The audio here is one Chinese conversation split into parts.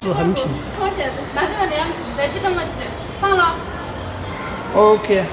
是很品。炒起来，拿这个两几袋几等了几袋，放了。OK。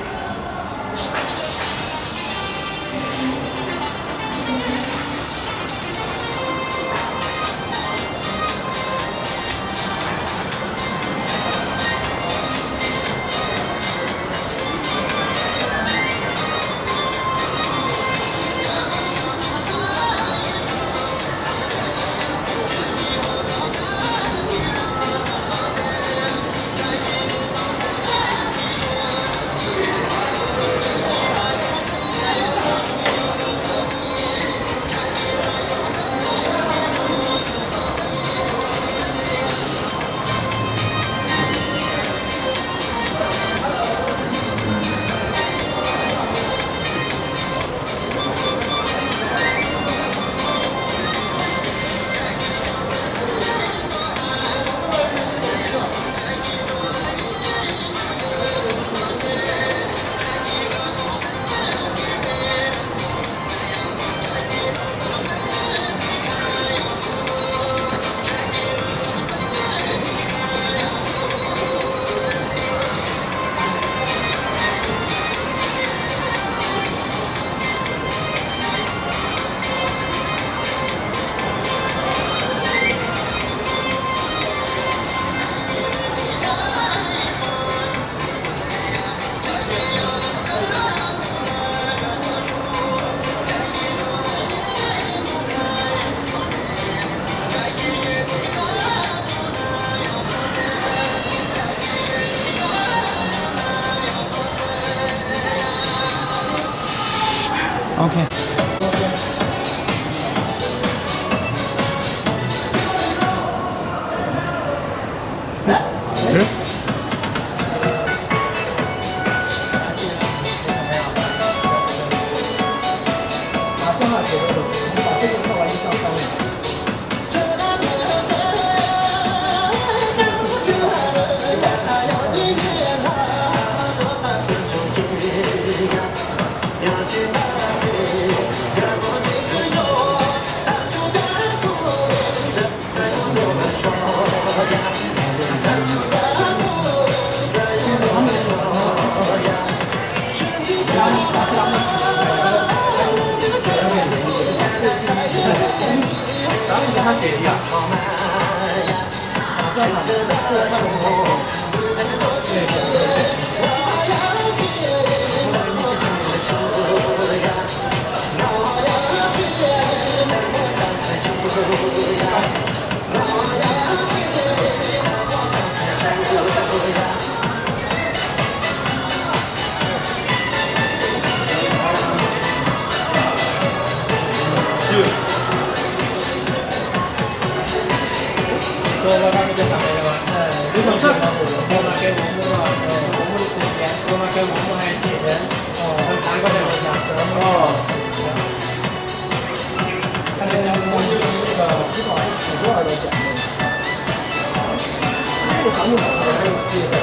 OK。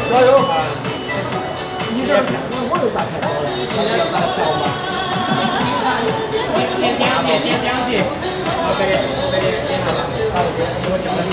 加油！你这我又咋看到了？你这咋跳吗？点讲解。OK，点好了。好，我讲了你。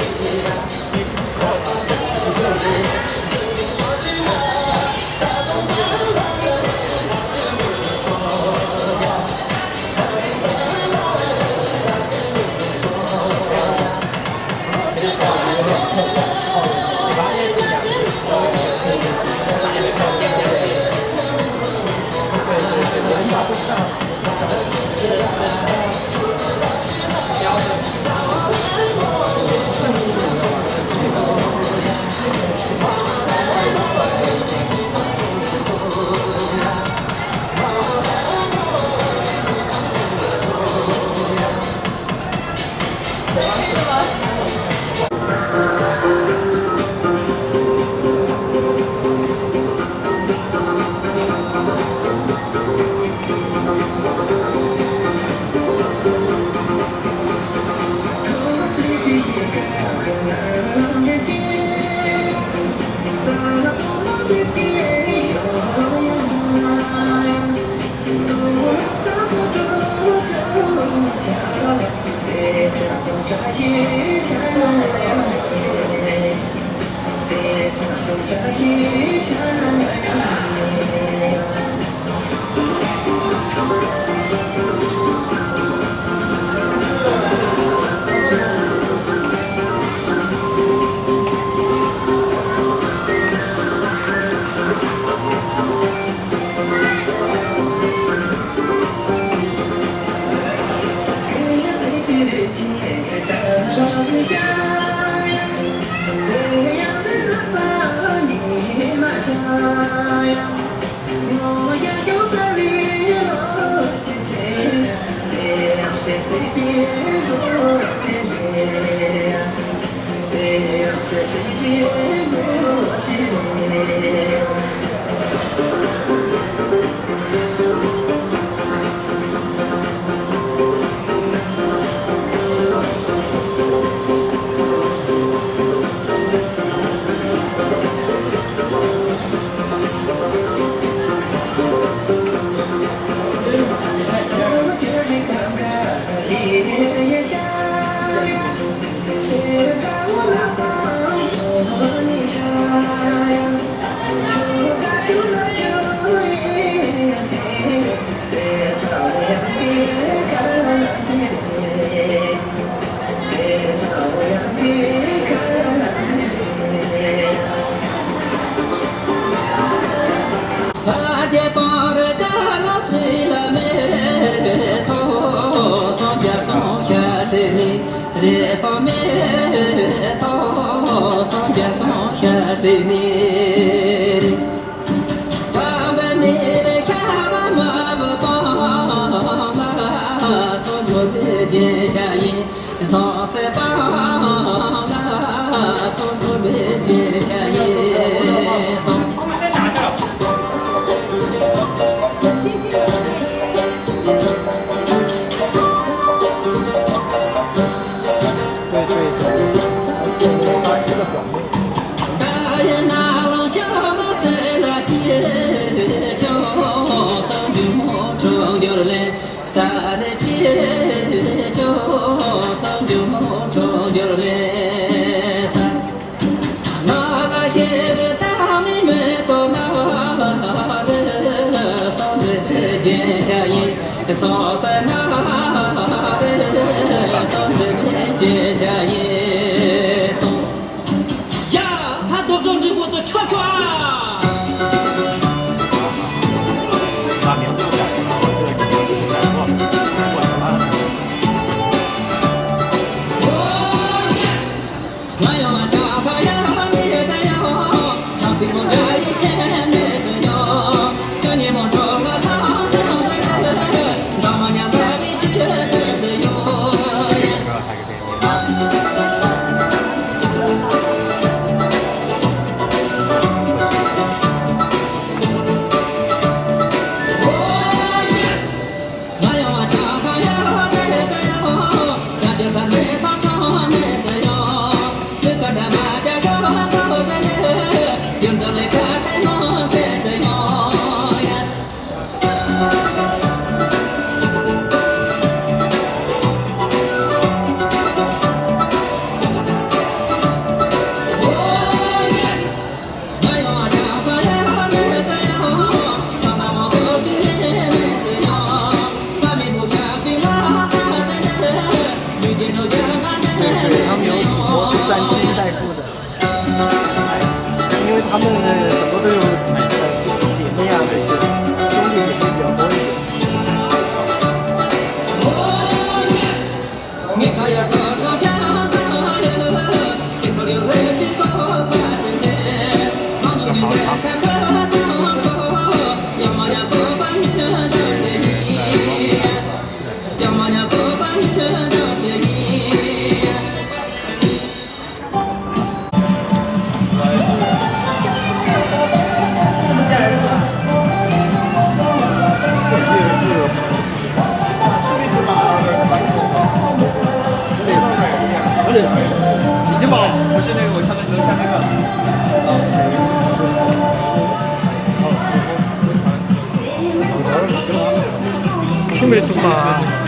춤을 춰봐.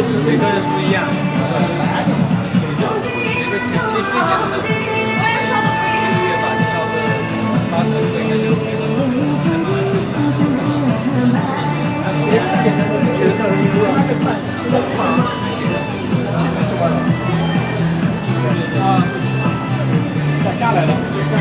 是每个人不一样。每个其实最简单的，一个月把这套的8次回应就可以了。也很简单的，这些人你如果他在看，其实看啊，要下来了，这样。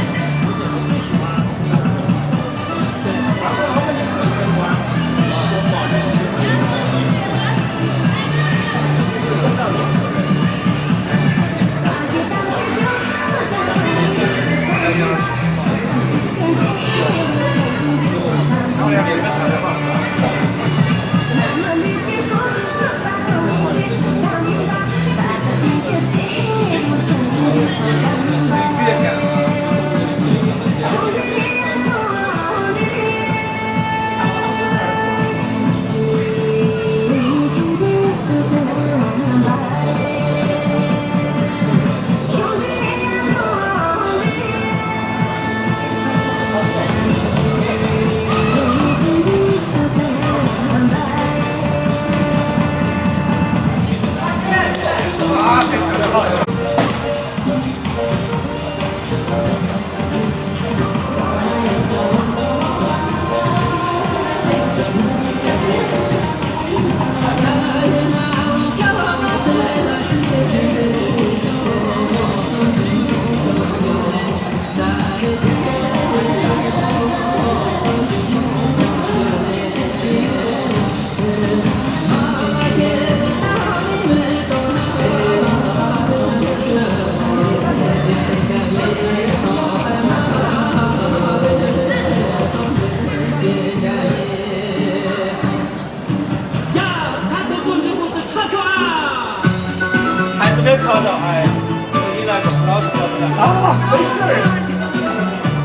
没有考到，哎，重新来过，老师考不到。啊，没事儿，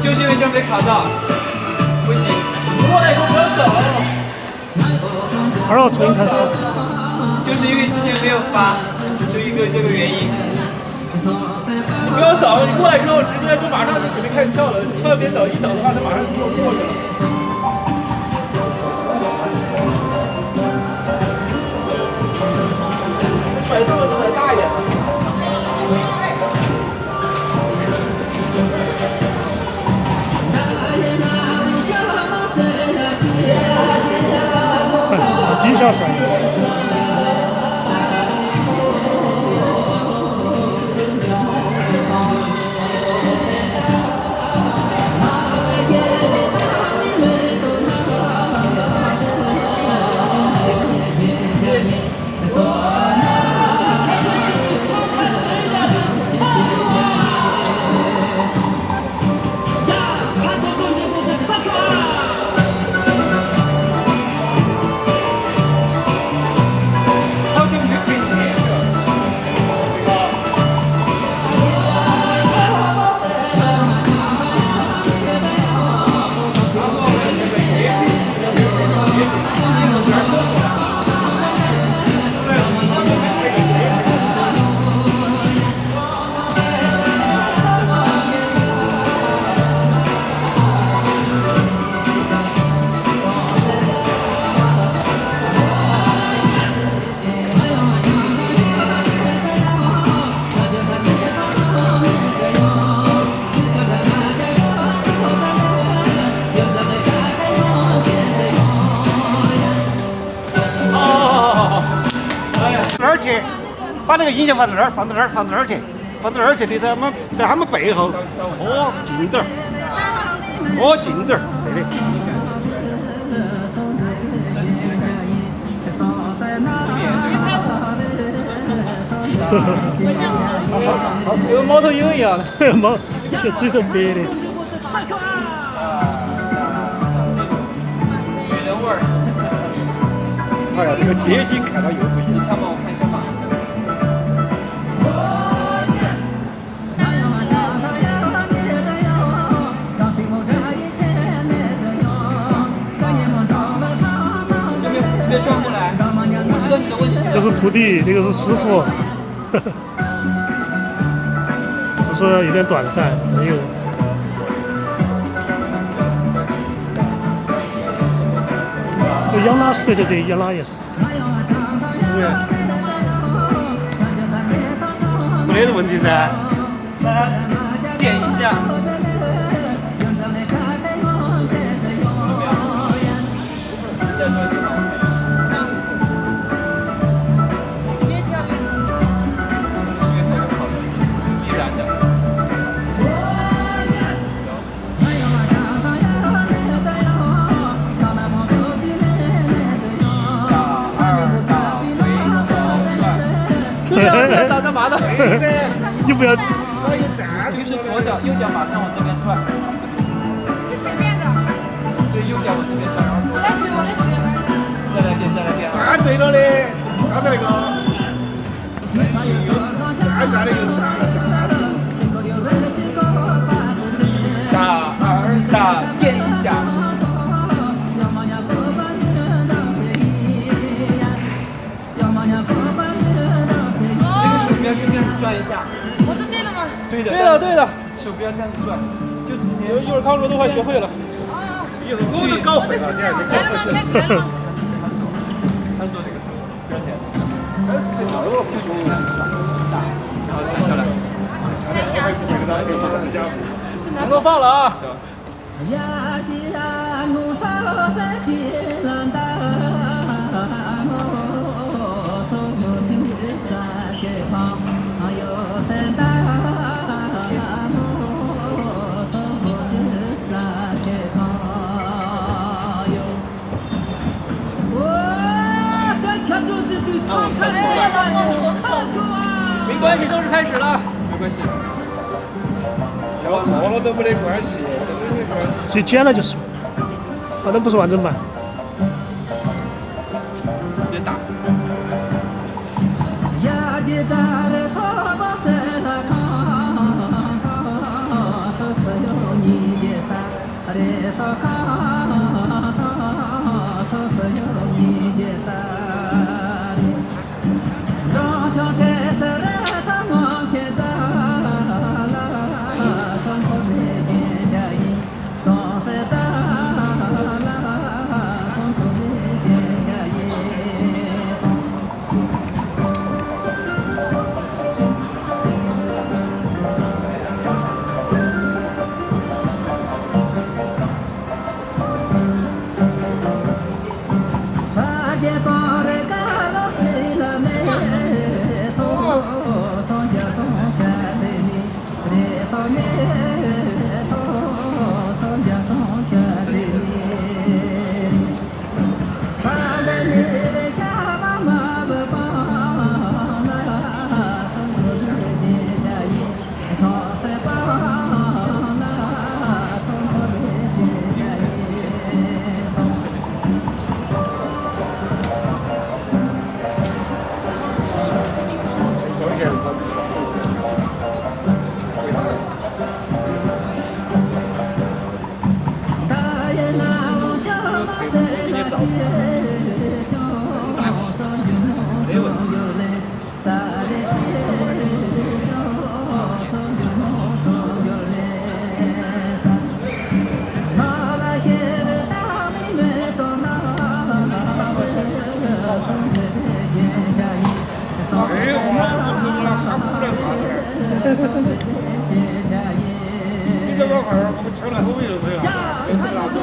就是因为这没考到，不行。我来说不要走。然后重新开始。就是因为之前没有发，就一个这个原因。你不要等，你过来之后直接就马上就准备开始跳了，你千万别等，一等的话，它马上就过去了。甩这么大一点。低下甩。把那个音响放在这儿，放在这儿，放在这儿去，放在这儿去，在他们背后，哦，近点儿，哦，近点儿，对的。有猫头鹰一样的，猫，学鸡都憋的。人味儿。哎呀，这个街景看到又不一样。他帮我看一下吧。别转过来，我知道你的问题。这是徒弟，那个是师傅，只是说有点短暂，没有。对，央拉是对，央拉也是。对。没得问题噻。点一下。越跳越必然的。对呀，这打干嘛的？又不要就是左脚，右脚马上往这边转。是前面的。对，右脚往这边转，然后我在学，我在学。再来一遍，再来一遍。站对了的，刚才那个，站的又站了。打二打，点一下。手不要去这样子转一下。我都对了吗？对的，对的，对的。手不要这样子转，就直接。一会儿康叔都快学会了。我都搞会了，你还没来了吗？开始来了吗？看做这个手，不要点。然后再下来。看一下。能够放了啊！没关系，正式开始了。没关系。跳错了都没得关系，真的没关系。直接剪了就是，反正不是完整版。直接打。你这个孩儿，我们吃了口味都没有，吃啥子？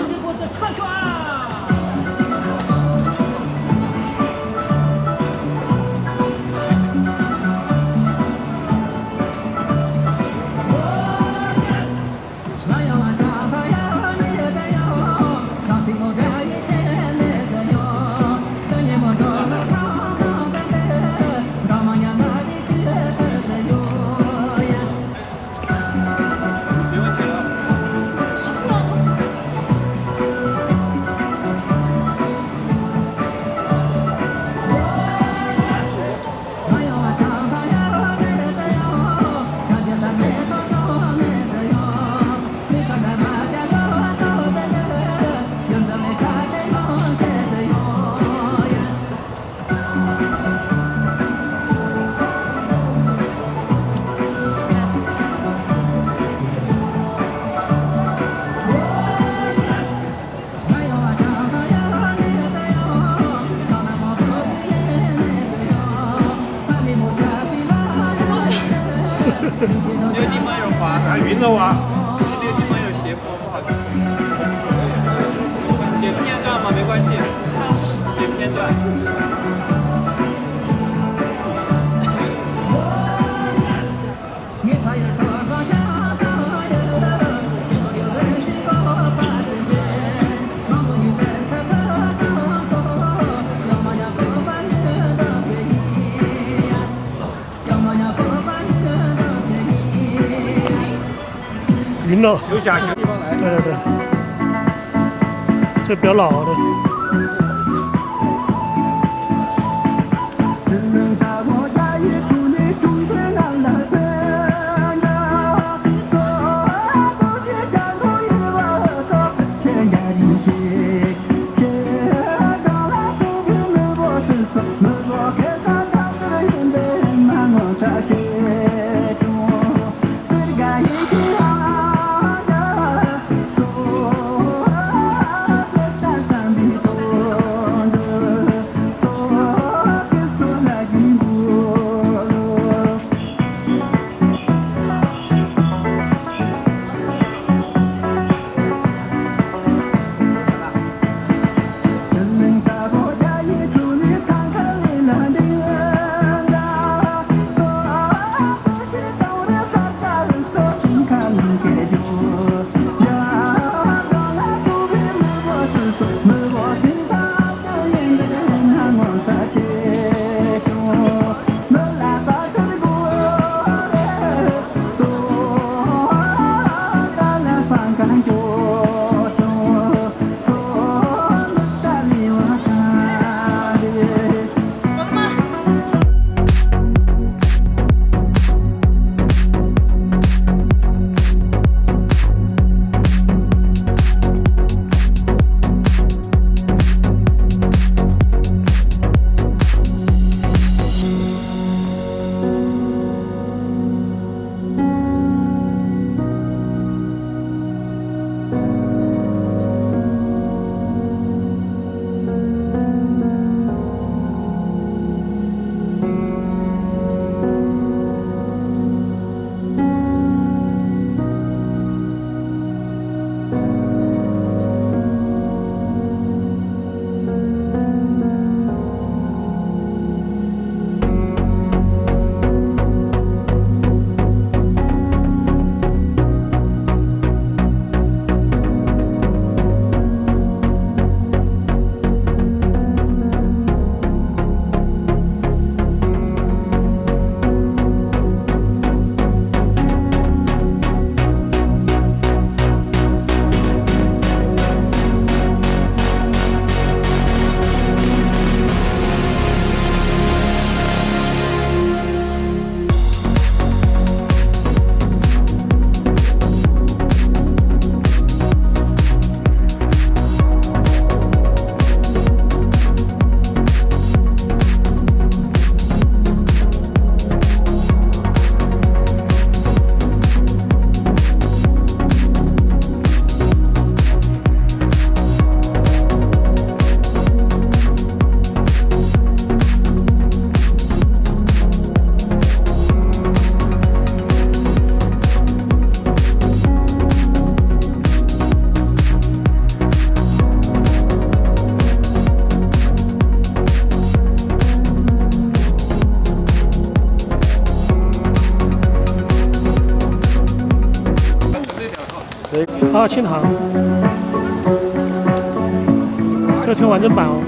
没问题了。那个地方有滑，还晕了哇！是那个地方有斜坡，不好看。剪片段吗？没关系，剪片段。晕了。休息下去。对对对，这比较老的。啊，庆航，这个挺完整版哦。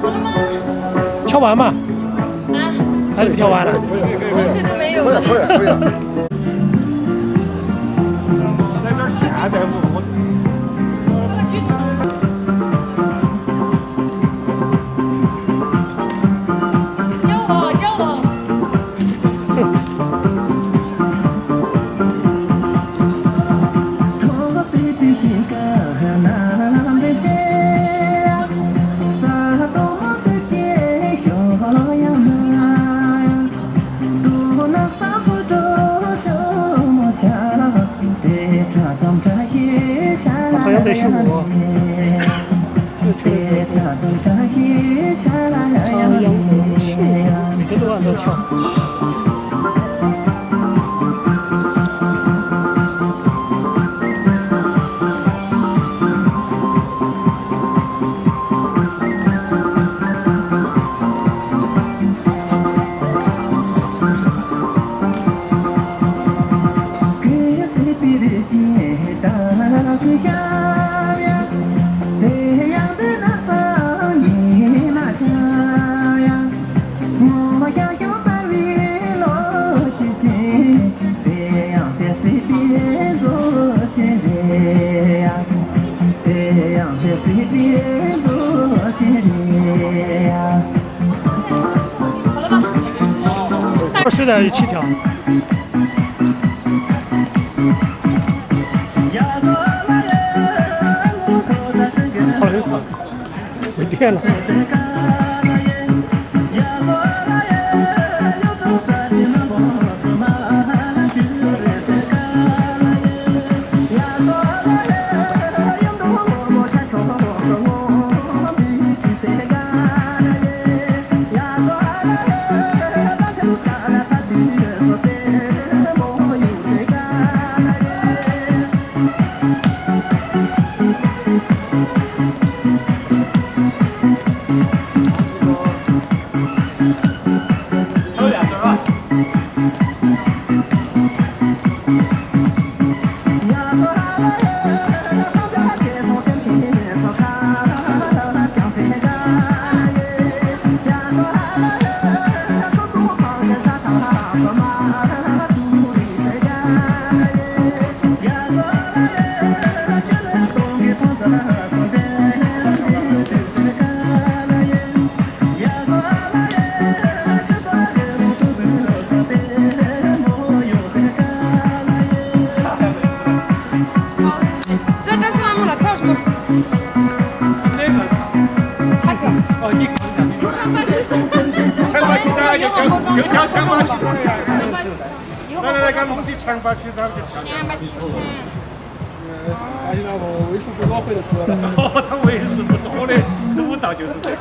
好了吗？跳完嘛？啊，还是不跳完了？我睡都没有了。可以了。来点现代舞，教我。朝阳得是我。这个朝阳得是我，每天都按照跳。好了吧？睡在一起跳。好累，没电了。在这是栏目了，跳什么？哪个？他跳。哦，你跟人家长发披萨。长发披萨就叫长发披萨呀！来来来，给弄起长发披萨就吃。长发披萨。而且那个为数不多回头出来了。哦，他为数不多的舞蹈就是这个。